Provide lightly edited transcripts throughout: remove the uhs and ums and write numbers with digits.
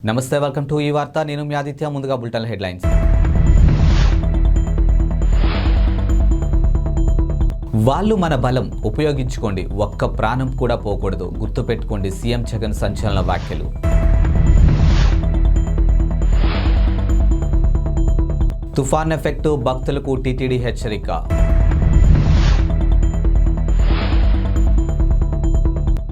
నమస్తే, welcome to ఈ వార్త. నేను మీ ఆదిత్య. ముందుగా బులెటిన్ హెడ్లైన్స్. వాళ్ళు మన బలం ఉపయోగించుకోండి, ఒక్క ప్రాణం కూడా పోకూడదు, గుర్తుపెట్టుకోండి సీఎం జగన్ సంచలన వ్యాఖ్యలు. తుఫాన్ ఎఫెక్టు, భక్తులకు టీటీడీ హెచ్చరిక.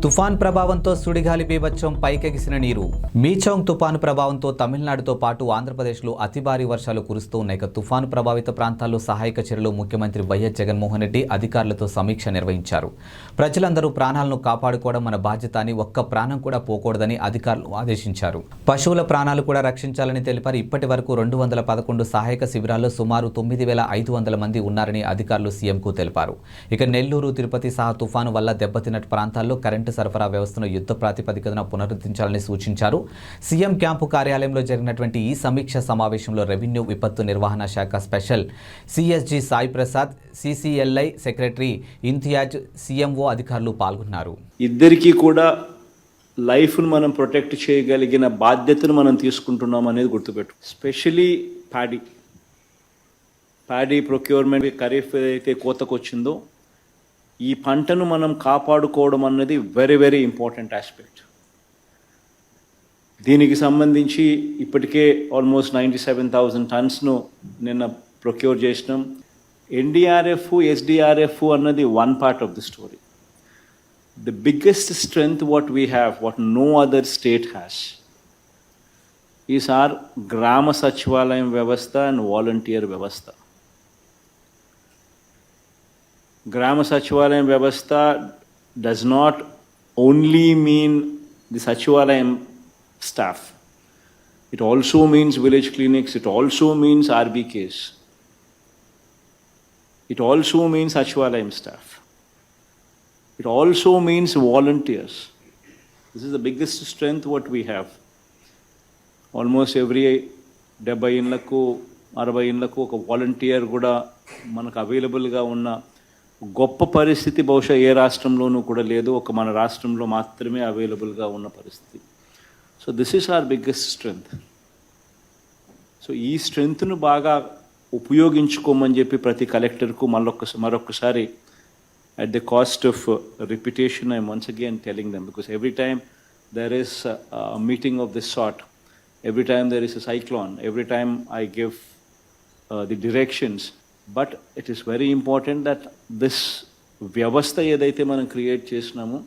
తుఫాన్ ప్రభావంతో సుడిగాలి బీభత్సం, పైకెగిసిన నీరు. మీచౌంగ్ తుఫాను ప్రభావంతో తమిళనాడుతో పాటు ఆంధ్రప్రదేశ్లో అతి భారీ వర్షాలు కురుస్తూ ఉన్నాయి. తుఫాను ప్రభావిత ప్రాంతాల్లో సహాయక చర్యలు ముఖ్యమంత్రి వైఎస్ జగన్మోహన్ రెడ్డి అధికారులతో సమీక్ష నిర్వహించారు. ప్రజలందరూ ప్రాణాలను కాపాడుకోవడం మన బాధ్యత అని, ఒక్క ప్రాణం కూడా పోకూడదని అధికారులు ఆదేశించారు. పశువుల ప్రాణాలు కూడా రక్షించాలని తెలిపారు. ఇప్పటి వరకు 211 సహాయక శిబిరాల్లో సుమారు 9,500 మంది ఉన్నారని అధికారులు సీఎంకు తెలిపారు. ఇక నెల్లూరు, తిరుపతి సహా తుఫాను వల్ల దెబ్బతిన్న ప్రాంతాల్లో కరెంటు సరఫరా వ్యవస్థను యుద్ధ ప్రాతిపదికన పునరుద్ధరించాలని సూచించారు. సీఎం క్యాంపు కార్యాలయంలో జరిగినటువంటి ఈ సమీక్ష సమావేశంలో రెవెన్యూ విపత్తు నిర్వహణ శాఖ special CSG Sai Prasad, CCLI secretary Imtiaz, CMO అధికారులు పాల్గొన్నారు. ఇద్దరికీ కూడా లైఫ్ను మనం ప్రొటెక్ట్ చేయగలిగిన బాధ్యతను మనం తీసుకుంటున్నాం అనేది గుర్తుపెట్టు. స్పెషలీ ప్యాడీ ప్రొక్యూర్మెంట్, ఖరీఫ్ ఏదైతే కోతకు వచ్చిందో ఈ పంటను మనం కాపాడుకోవడం అన్నది వెరీ వెరీ ఇంపార్టెంట్ ఆస్పెక్ట్. దీనికి సంబంధించి ఇప్పటికే ఆల్మోస్ట్ 97,000 టన్స్ను నిన్న ప్రొక్యూర్ చేసినాం. ఎన్డీఆర్ఎఫ్, ఎస్డీఆర్ఎఫ్ అన్నది one part of the story. The biggest strength what we have, what no other state has, is our Grama Sachivalayam వ్యవస్థ అండ్ వాలంటీర్ వ్యవస్థ. Grama Sachivalayam Vyavastha does not only mean the Sachivalayam staff. It also means village clinics, it also means RBKs. It also means Sachivalayam staff. It also means volunteers. This is the biggest strength what we have. Almost every 70 inlaku 60 inlaku oka volunteer kuda manaku available ga unna గొప్ప పరిస్థితి బహుశా ఏ రాష్ట్రంలోనూ కూడా లేదు. ఒక మన రాష్ట్రంలో మాత్రమే అవైలబుల్గా ఉన్న పరిస్థితి. So this is our biggest strength. So ఈ స్ట్రెంగ్త్ను బాగా ఉపయోగించుకోమని చెప్పి ప్రతి కలెక్టర్కు మరొకసారి at the cost of repetition, I'm once again telling them, because every time there is a meeting of this sort, every time there is a cyclone, every time I give the directions, but it is very important that this వ్యవస్థ ఏదైతే మనం create చేసినామో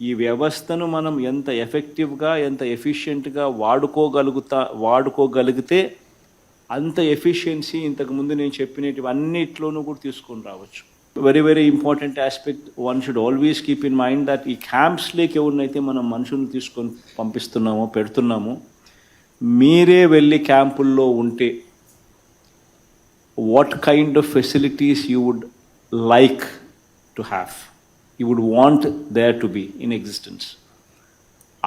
ఈ వ్యవస్థను మనం ఎంత ఎఫెక్టివ్గా, ఎంత ఎఫిషియెంట్గా వాడుకోగలిగితే అంత ఎఫిషియన్సీ ఇంతకుముందు నేను చెప్పినవి అన్నిట్లోనూ కూడా తీసుకొని రావచ్చు. Very very important aspect. One should always keep in mind that ఈ క్యాంప్స్లోకి ఎవరినైతే మనం మనుషులను తీసుకొని పెడుతున్నామో మీరే వెళ్ళి క్యాంపుల్లో ఉంటే what kind of facilities you would like to have, you would want there to be in existence.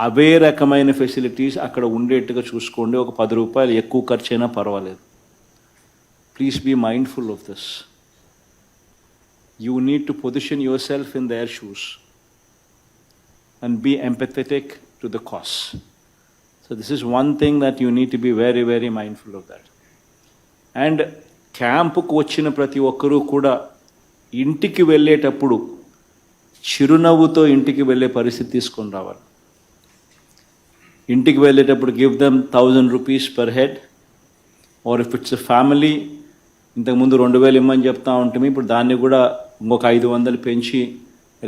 అవే రకమైన ఫెసిలిటీస్ అక్కడ ఉండేట్టుగా చూసుకోండి. ఒక 10 రూపాయలు ఎక్కువ ఖర్చు అయినా పర్వాలేదు. Please be mindful of this. You need to position yourself in their shoes and be empathetic to the cause. So this is one thing that you need to be very very mindful of that. And క్యాంపుకు వచ్చిన ప్రతి ఒక్కరూ కూడా ఇంటికి వెళ్ళేటప్పుడు చిరునవ్వుతో ఇంటికి వెళ్ళే పరిస్థితి తీసుకొని రావాలి. ఇంటికి వెళ్ళేటప్పుడు give them 1,000 rupees per head, or if it's a family, ఇంతకుముందు 2,000 ఇమ్మని చెప్తా ఉంటుంది, ఇప్పుడు దాన్ని కూడా ఇంకొక 500 పెంచి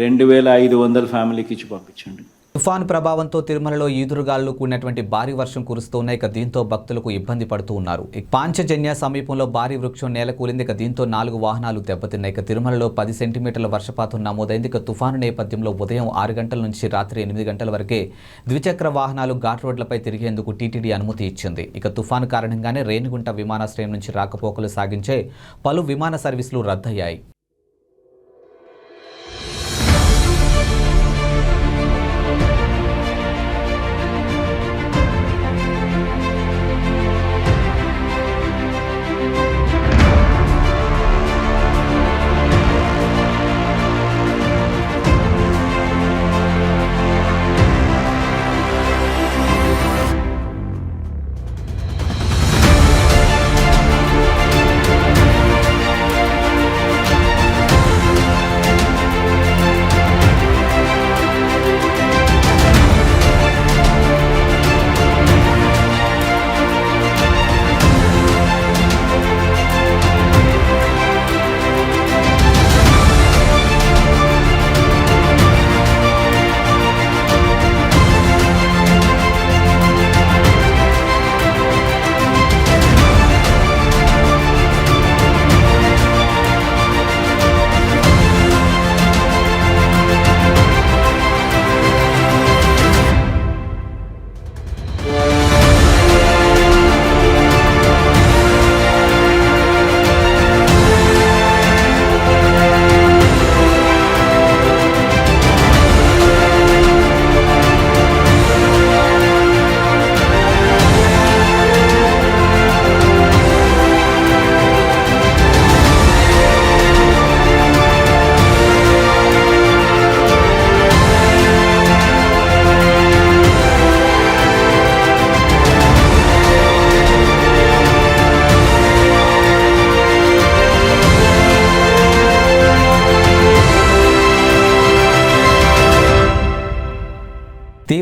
2,500 ఫ్యామిలీకి ఇచ్చి పంపించండి. తుఫాను ప్రభావంతో తిరుమలలో ఈదురుగాలు కూడినటువంటి భారీ వర్షం కురుస్తున్నాయి. దీంతో భక్తులకు ఇబ్బంది పడుతూ ఉన్నారు. పాంచజన్య సమీపంలో భారీ వృక్షం నేలకూలింది. దీంతో 4 వాహనాలు దెబ్బతిన్నాయి. తిరుమలలో 10 సెంటీమీటర్ల వర్షపాతం నమోదైంది. తుఫాను నేపథ్యంలో ఉదయం 6 గంటల నుంచి రాత్రి 8 గంటల వరకే ద్విచక్ర వాహనాలు ఘాట్ రోడ్లపై తిరిగేందుకు టీటీడీ అనుమతి ఇచ్చింది. తుఫాను కారణంగానే రేణిగుంట విమానాశ్రయం నుంచి రాకపోకలు సాగించే పలు విమాన సర్వీసులు రద్దయ్యాయి.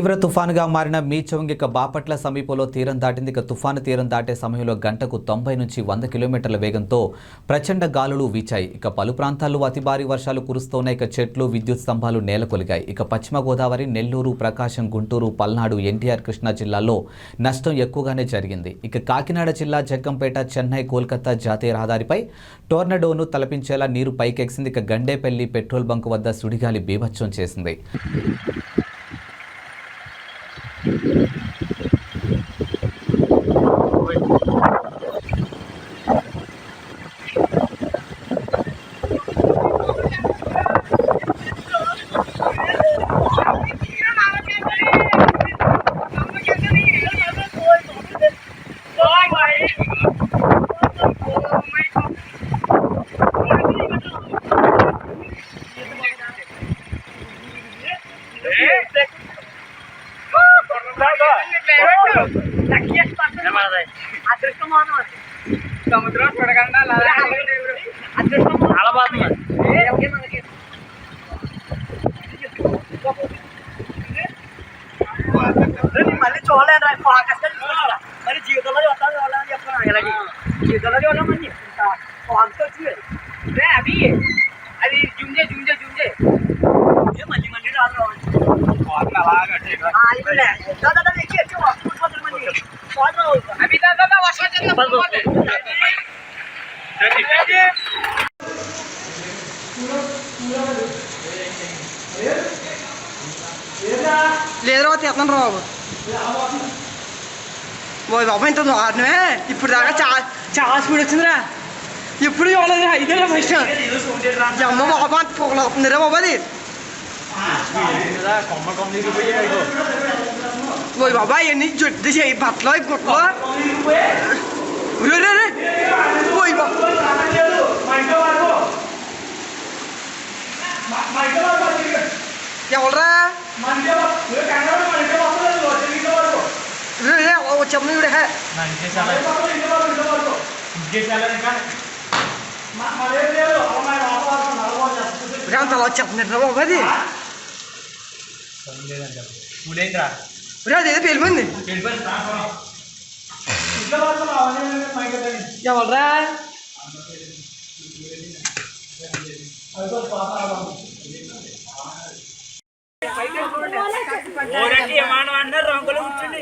తీవ్ర తుఫానుగా మారిన మీచౌంగ్ ఇక బాపట్ల సమీపంలో తీరం దాటింది. ఇక తుఫాను తీరం దాటే సమయంలో గంటకు 90 నుంచి 100 కిలోమీటర్ల వేగంతో ప్రచండ గాలులు వీచాయి. ఇక పలు ప్రాంతాల్లో అతి భారీ వర్షాలు కురుస్తున్నాయి. ఇక చెట్లు, విద్యుత్ స్తంభాలు నేలకొలిగాయి. ఇక పశ్చిమ గోదావరి, నెల్లూరు, ప్రకాశం, గుంటూరు, పల్నాడు, ఎన్టీఆర్, కృష్ణా జిల్లాల్లో నష్టం ఎక్కువగానే జరిగింది. ఇక కాకినాడ జిల్లా జగ్గంపేట, చెన్నై, కోల్కతా జాతీయ రహదారిపై టోర్నడోను తలపించేలా నీరు పైకెక్సింది. ఇక గండేపల్లి పెట్రోల్ బంక్ వద్ద సుడిగాలి బీభత్సం చేసింది. సముద్రం చూడకుండా చాలా బాగుంది. మళ్ళీ చూడలేదు ఫోకస్ మరి జీవితంలో చూస్తాను చూడాలని చెప్తున్నాను. ఇలాగే జీవితంలో చూడమని చెప్తా ఫోకస్ వచ్చింది. అది అది జుంజే జుంజే జుంజే మళ్ళీ మళ్ళీ రాదు. అవి లేదు రా తీస్తాను రా బాబు. బాబు బాబు ఇంత దారుణమే. ఇప్పుడు దాకా చాలా స్పీడ్ వచ్చిందిరా. ఎప్పుడు చూడలేదురా. ఇదేరా ఫస్ట్ అమ్మ బాబు అంత పొగలు అవుతుందిరా బాబు. అది ఓయ్ బాబా ఎన్ని జుట్టు చేయి బట్టలు గుట్టలు. ఓయ్ ఎవరా వచ్చాము ఇవిడే అంత అలా వచ్చేస్తున్నట్టు బాబు. అది అదేదో పేలిపోయింది. ఎవరా రంగులు కూర్చుండి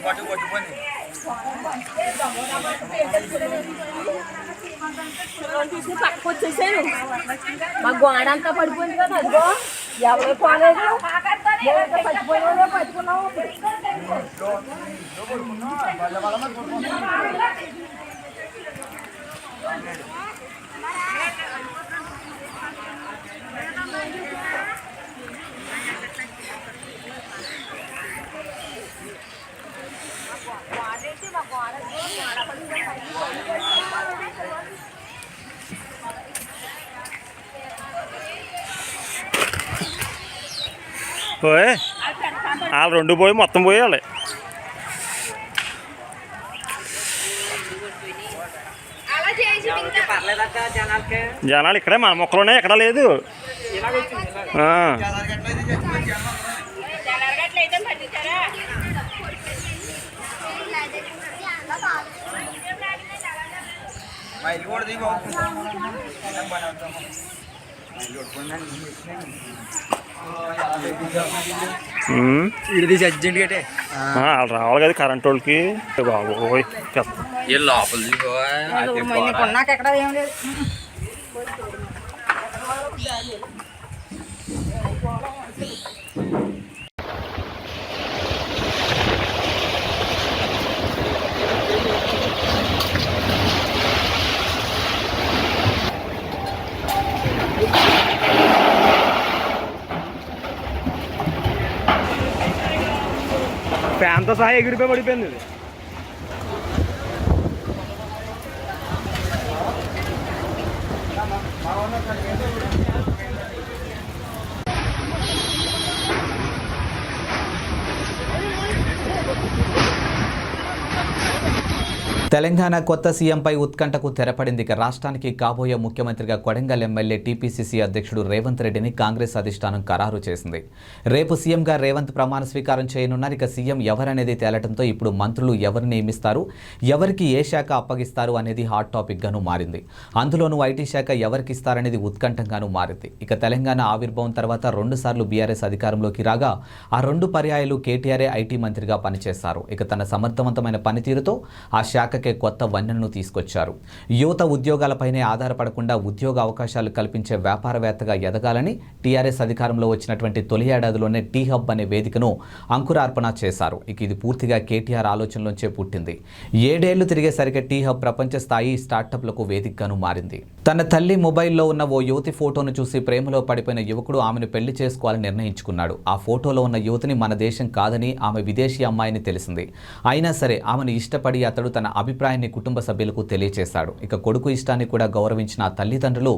పాటు కొట్టుకొని తీసుకుని పక్కకు వచ్చేసాను. మా గోడ అంతా పడిపోయింది కదా. అదిగో ఎవరో పోలేదు. పడిపోయినా పట్టుకున్నాము. పోయి వాళ్ళు రెండు పోయి మొత్తం పోయాలి. జనాలు ఇక్కడే మన మొక్కలోనే ఎక్కడ లేదు. అర్జెంట్ గట్టే వాళ్ళు రావాలి కదా కరెంట్ వాళ్ళకి. బాబోయ్ ఎక్కడ ఏం లేదు. ఫ్యాన్తో సహా ఎగిరిపోయి పడిపోయింది. తెలంగాణ కొత్త సీఎంపై ఉత్కంఠకు తెరపడింది. ఇక రాష్ట్రానికి కాబోయే ముఖ్యమంత్రిగా కొడంగల్ ఎమ్మెల్యే టీపీసీసీ అధ్యక్షుడు రేవంత్ రెడ్డిని కాంగ్రెస్ అధిష్టానం ఖరారు చేసింది. రేపు సీఎంగా రేవంత్ ప్రమాణ స్వీకారం చేయనున్నారు. ఇక సీఎం ఎవరనేది తేలటంతో ఇప్పుడు మంత్రులు ఎవరిని నియమిస్తారు, ఎవరికి ఏ శాఖ అప్పగిస్తారు అనేది హాట్ టాపిక్గాను మారింది. అందులోనూ ఐటీ శాఖ ఎవరికి ఇస్తారనేది ఉత్కంఠంగాను మారింది. ఇక తెలంగాణ ఆవిర్భావం తర్వాత 2 సార్లు బీఆర్ఎస్ అధికారంలోకి రాగా ఆ 2 పర్యాయాలు కేటీఆర్ఏ ఐటీ మంత్రిగా పనిచేశారు. ఇక తన సమర్థవంతమైన పనితీరుతో ఆ శాఖ కొత్త వన్నెలను తీసుకొచ్చారు. యువత ఉద్యోగాలపైనే ఆధారపడకుండా ఉద్యోగ అవకాశాలు కల్పించే వ్యాపారవేత్తగా ఎదగాలని టీఆర్ఎస్ అధికారంలో వచ్చినటువంటి తొలి ఏడాదిలోనే టీ హబ్ అనే వేదికను అంకురార్పణ చేశారు. ఇక ఇది పూర్తిగా కేటీఆర్ ఆలోచనలోంచే పుట్టింది. 7 ఏళ్లు తిరిగేసరికి టీ హబ్ ప్రపంచ స్థాయి స్టార్టప్లకు వేదికగాను మారింది. తన తల్లి మొబైల్లో ఉన్న ఓ యువతి ఫోటోను చూసి ప్రేమలో పడిపోయిన యువకుడు ఆమెను పెళ్లి చేసుకోవాలని నిర్ణయించుకున్నాడు. ఆ ఫోటోలో ఉన్న యువతిని మన దేశం కాదని, ఆమె విదేశీ అమ్మాయిని తెలిసింది. అయినా సరే ఆమెను ఇష్టపడి అతడు తన అభిప్రాయాన్ని కుటుంబ సభ్యులకు తెలియజేశాడు. ఇక కొడుకు ఇష్టాన్ని కూడా గౌరవించిన ఆ తల్లిదండ్రులు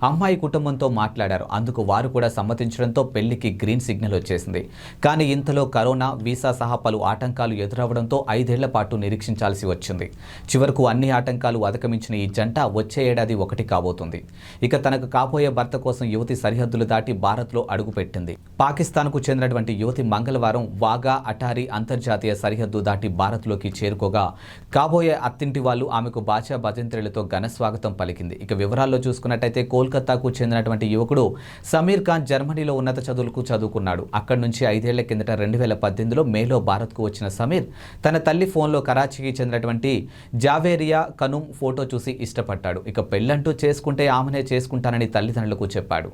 అమ్మాయి కుటుంబంతో మాట్లాడారు. అందుకు వారు కూడా సమ్మతించడంతో పెళ్లికి గ్రీన్ సిగ్నల్ వచ్చేసింది. కానీ ఇంతలో కరోనా, వీసా సహా పలు ఆటంకాలు ఎదురవడంతో 5 ఏళ్ల పాటు నిరీక్షించాల్సి వచ్చింది. చివరకు అన్ని ఆటంకాలు అధిగమించిన ఈ జంట వచ్చే ఏడాది ఒకటి కాబోతుంది. ఇక తనకు కాబోయే భర్త కోసం యువతి సరిహద్దులు దాటి భారత్లో అడుగుపెట్టింది. పాకిస్తాన్కు చెందినటువంటి యువతి మంగళవారం వాగా అటారీ అంతర్జాతీయ సరిహద్దు దాటి భారత్లోకి చేరుకోగా కాబోయే అత్తింటి వాళ్ళు ఆమెకు బాచా భజంత్రులతో ఘన స్వాగతం పలికింది. ఇక వివరాల్లో చూసుకున్నట్టయితే కోల్కతాకు చెందినటువంటి యువకుడు సమీర్ ఖాన్ జర్మనీలో ఉన్నత చదువులకు చదువుకున్నాడు. అక్కడి నుంచి 5 ఏళ్ల కిందట 2018లో మేలో భారత్కు వచ్చిన సమీర్ తన తల్లి ఫోన్లో కరాచీకి చెందినటువంటి జావేరియా కనుమ్ ఫోటో చూసి ఇష్టపడ్డాడు. ఇక పెళ్ళంటూ చేసుకుంటే ఆమెనే చేసుకుంటానని తల్లిదండ్రులకు చెప్పాడు.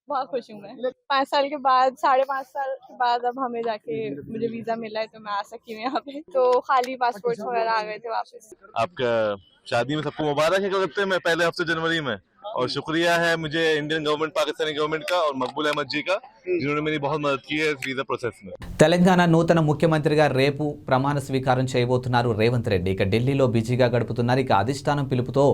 बहुत खुश हूँ मैं। 5 साल के बाद 5.5 साल के बाद अब हमें जाके मुझे वीजा मिला है तो मैं आ सकी हूँ यहाँ पे। तो खाली पासपोर्ट वगैरह आ गए थे वापस। आपका शादी में सबको मुबारक है करते हैं मैं पहले हफ्ते जनवरी में, और शुक्रिया है मुझे इंडियन गवर्नमेंट, पाकिस्तानी गवर्नमेंट का और मकबूल अहमद जी का, जिन्होंने मेरी बहुत मदद की है इस वीजा प्रोसेस में। తెలంగాణ నూతన ముఖ్యమంత్రిగా రేపు ప్రమాణ స్వీకారం చేయబోతున్నారు రేవంత్ రెడ్డి. ఇక ఢిల్లీలో బిజీగా గడుపుతున్నారు. ఇక అధిష్టానం పిలుపుతో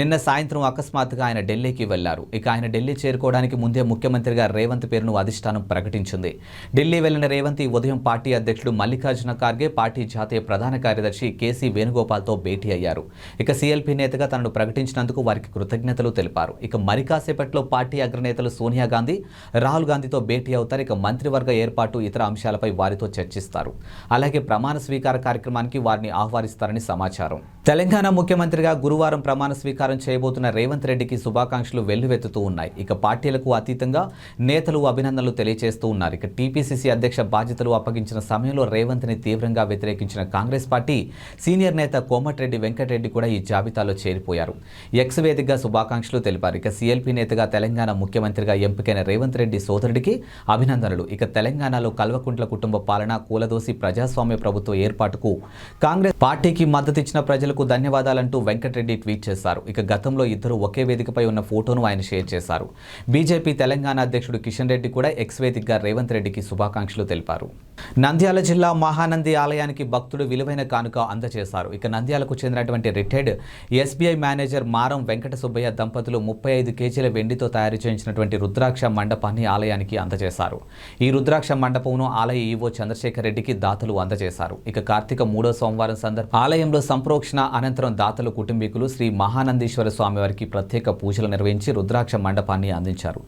నిన్న సాయంత్రం అకస్మాత్తుగా ఆయన ఢిల్లీకి వెళ్లారు. ఇక ఆయన ఢిల్లీ చేరుకోవడానికి ముందే ముఖ్యమంత్రిగా రేవంత్ పేరును అధిష్టానం ప్రకటించింది. ఢిల్లీ వెళ్లిన రేవంత్ ఈ ఉదయం పార్టీ అధ్యక్షుడు మల్లికార్జున ఖార్గే, పార్టీ జాతీయ ప్రధాన కార్యదర్శి కేసీ వేణుగోపాల్తో భేటీ అయ్యారు. ఇక సీఎల్పీ నేతగా తనను ప్రకటించినందుకు వారికి కృతజ్ఞతలు తెలిపారు. ఇక మరి కాసేపట్లో పార్టీ అగ్రనేతలు సోనియా గాంధీ, రాహుల్ గాంధీతో భేటీ అవుతారు. ఇక మంత్రివర్గ ఏర్పాటు, ఇతర అంశాలపై వారితో చర్చిస్తారు. అలాగే ప్రమాణ స్వీకార కార్యక్రమానికి వారిని ఆహ్వానిస్తారని సమాచారం. తెలంగాణ ముఖ్యమంత్రిగా గురువారం ప్రమాణ స్వీకారం చేయబోతున్న రేవంత్ రెడ్డికి శుభాకాంక్షలు వెల్లువెత్తుతూ ఉన్నాయి. ఇక పార్టీలకు అతీతంగా నేతలు అభినందనలు తెలియజేస్తూ ఉన్నారు. ఇక టీపీసీసీ అధ్యక్ష బాధ్యతలు అప్పగించిన సమయంలో రేవంత్ని తీవ్రంగా వ్యతిరేకించిన కాంగ్రెస్ పార్టీ సీనియర్ నేత కోమటిరెడ్డి వెంకటరెడ్డి కూడా ఈ జాబితాలో చేరిపోయారు. ఎక్స్ వేదికగా శుభాకాంక్షలు తెలిపారు. ఇక సీఎల్పీ నేతగా తెలంగాణ ముఖ్యమంత్రిగా ఎంపికైన రేవంత్ రెడ్డి సోదరుడికి అభినందనలు. ఇక తెలంగాణలో కల్వకుంట్ల కుటుంబ పాలన కూలదోసి ప్రజాస్వామ్య ప్రభుత్వ ఏర్పాటుకు కాంగ్రెస్ పార్టీకి మద్దతిచ్చిన ప్రజలకు ధన్యవాదాలంటూ వెంకటరెడ్డి ట్వీట్ చేశారు. ఇక గతంలో ఇద్దరు ఒకే వేదికపై ఉన్న ఫోటోను ఆయన షేర్ చేశారు. బీజేపీ తెలంగాణ అధ్యక్షుడు కిషన్ రెడ్డి కూడా ఎక్స్ వేదికగా రేవంత్ రెడ్డికి శుభాకాంక్షలు తెలిపారు. నంద్యాల జిల్లా మహానంది ఆలయానికి భక్తుడు విలువైన కానుక అందజేశారు. ఇక నంద్యాలకు చెందినటువంటి రిటైర్డ్ ఎస్బీఐ మేనేజర్ మారం వెంకట సుబ్బయ్య దంపతులు 35 కేజీల వెండితో తయారు చేయించినటువంటి రుద్రాక్ష మండపాన్ని ఆలయానికి అందజేశారు. ఈ రుద్రాక్ష మండపంను ఆలయ ఈవో చంద్రశేఖర్ రెడ్డికి దాతలు అందజేశారు. ఇక కార్తీక 3వ సోమవారం సందర్భంగా ఆలయంలో సంప్రోక్షణ అనంతరం దాతలు కుటుంబీకులు శ్రీ మహానందీశ్వర స్వామివారికి ప్రత్యేక పూజలు నిర్వహించి రుద్రాక్ష మండపాన్ని అందించారు.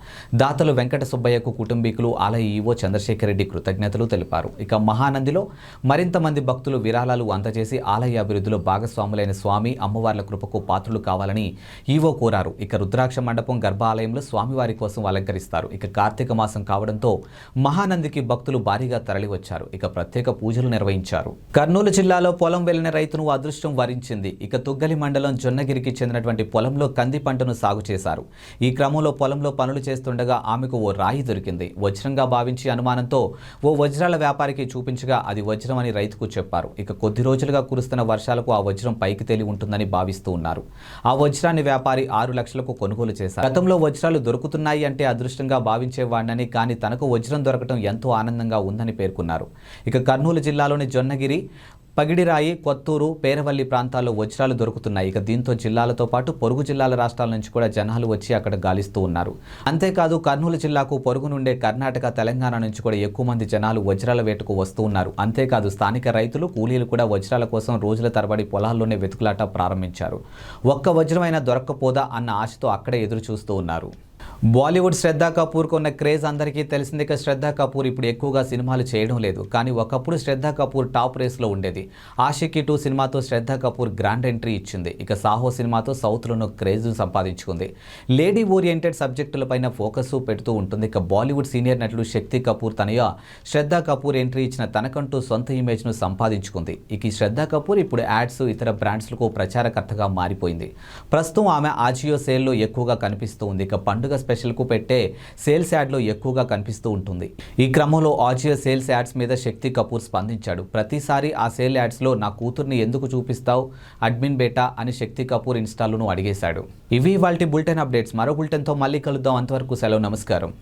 దాతలు వెంకట సుబ్బయ్యకు కుటుంబీకులు ఆలయ ఈవో చంద్రశేఖర్ రెడ్డి కృతజ్ఞతలు తెలిపారు. ఇక మహానందిలో మరింత మంది భక్తులు విరాళాలు అందజేసి ఆలయ అభివృద్ధిలో భాగస్వాములైన స్వామి అమ్మవార్ల కృపకు పాత్రులు కావాలని ఈవో కోరారు. ఇక రుద్రాక్ష మండపం గర్భాలయంలో స్వామివారి కోసం అలంకరిస్తారు. ఇక కార్తీక మాసం కావడంతో మహానందికి భక్తులు భారీగా తరలివచ్చారు. ఇక ప్రత్యేక పూజలు నిర్వహించారు. కర్నూలు జిల్లాలో పొలం వెళ్లిన రైతును అదృష్టం వరించింది. ఇక తుగ్గలి మండలం జొన్నగిరికి చెందినటువంటి పొలంలో కంది పంటను సాగు చేశారు. ఈ క్రమంలో పొలంలో పనులు చేస్తుండగా ఆమెకు ఓ రాయి దొరికింది. వజ్రంగా భావించి అనుమానంతో ఓ వజ్రాల వ్యాపారికి చూపించగా అది వజ్రం అని రైతుకు చెప్పారు. ఇక కొద్ది రోజులుగా కురుస్తున్న వర్షాలకు ఆ వజ్రం పైకి తేలి ఉంటుందని భావిస్తూ ఉన్నారు. ఆ వజ్రాన్ని వ్యాపారి 6 లక్షలకు కొనుగోలు చేశారు. గతంలో వజ్రాలు దొరుకుతున్నాయి అంటే అదృష్టంగా భావించేవాడినని, కానీ తనకు వజ్రం దొరకడం ఎంతో ఆనందంగా ఉందని పేర్కొన్నారు. ఇక కర్నూలు జిల్లాలోని జొన్నగిరి పగిడిరాయి, కొత్తూరు, పేరవల్లి ప్రాంతాల్లో వజ్రాలు దొరుకుతున్నాయి. ఇక దీంతో జిల్లాలతో పాటు పొరుగు జిల్లాల రాష్ట్రాల నుంచి కూడా జనాలు వచ్చి అక్కడ గాలిస్తూ ఉన్నారు. అంతేకాదు కర్నూలు జిల్లాకు పొరుగు నుండే కర్ణాటక, తెలంగాణ నుంచి కూడా ఎక్కువ మంది జనాలు వజ్రాల వేటకు వస్తూ ఉన్నారు. అంతేకాదు స్థానిక రైతులు, కూలీలు కూడా వజ్రాల కోసం రోజుల తరబడి పొలాల్లోనే వెతుకులాట ప్రారంభించారు. ఒక్క వజ్రమైనా దొరక్కపోదా అన్న ఆశతో అక్కడే ఎదురు చూస్తూ ఉన్నారు. బాలీవుడ్ శ్రద్ధా కపూర్కు ఉన్న క్రేజ్ అందరికీ తెలిసింది. ఇక శ్రద్ధా కపూర్ ఇప్పుడు ఎక్కువగా సినిమాలు చేయడం లేదు. కానీ ఒకప్పుడు శ్రద్ధా కపూర్ టాప్ రేస్లో ఉండేది. ఆషికీ 2 సినిమాతో శ్రద్ధా కపూర్ గ్రాండ్ ఎంట్రీ ఇచ్చింది. ఇక సాహో సినిమాతో సౌత్లోనూ క్రేజ్ సంపాదించుకుంది. లేడీ ఓరియంటెడ్ సబ్జెక్టులపైన ఫోకస్ పెడుతూ ఉంటుంది. ఇక బాలీవుడ్ సీనియర్ నటుడు శక్తి కపూర్ తనయ శ్రద్ధా కపూర్ ఎంట్రీ ఇచ్చిన తనకంటూ సొంత ఇమేజ్ను సంపాదించుకుంది. ఇక ఈ శ్రద్ధా కపూర్ ఇప్పుడు యాడ్స్, ఇతర బ్రాండ్స్లకు ప్రచారకర్తగా మారిపోయింది. ప్రస్తుతం ఆమె ఆజియో సేల్లో ఎక్కువగా కనిపిస్తూ ఉంది. ఇక పండుగ స్పెషల్కు పెట్టే సేల్స్ యాడ్లో ఎక్కువగా కనిపిస్తూ ఉంటుంది. ఈ క్రమంలో ఆజియో సేల్స్ యాడ్స్ మీద శక్తి కపూర్ స్పందించాడు. ప్రతిసారి ఆ సేల్ యాడ్స్లో నా కూతుర్ని ఎందుకు చూపిస్తావు అడ్మిన్ బేటా అని శక్తి కపూర్ ఇన్స్టాలోనూ అడిగేశాడు. ఇవి ఇవాల్టి బులెటిన్ అప్డేట్స్. మరో బులెటిన్తో మళ్ళీ కలుద్దాం. అంతవరకు సెలవు, నమస్కారం.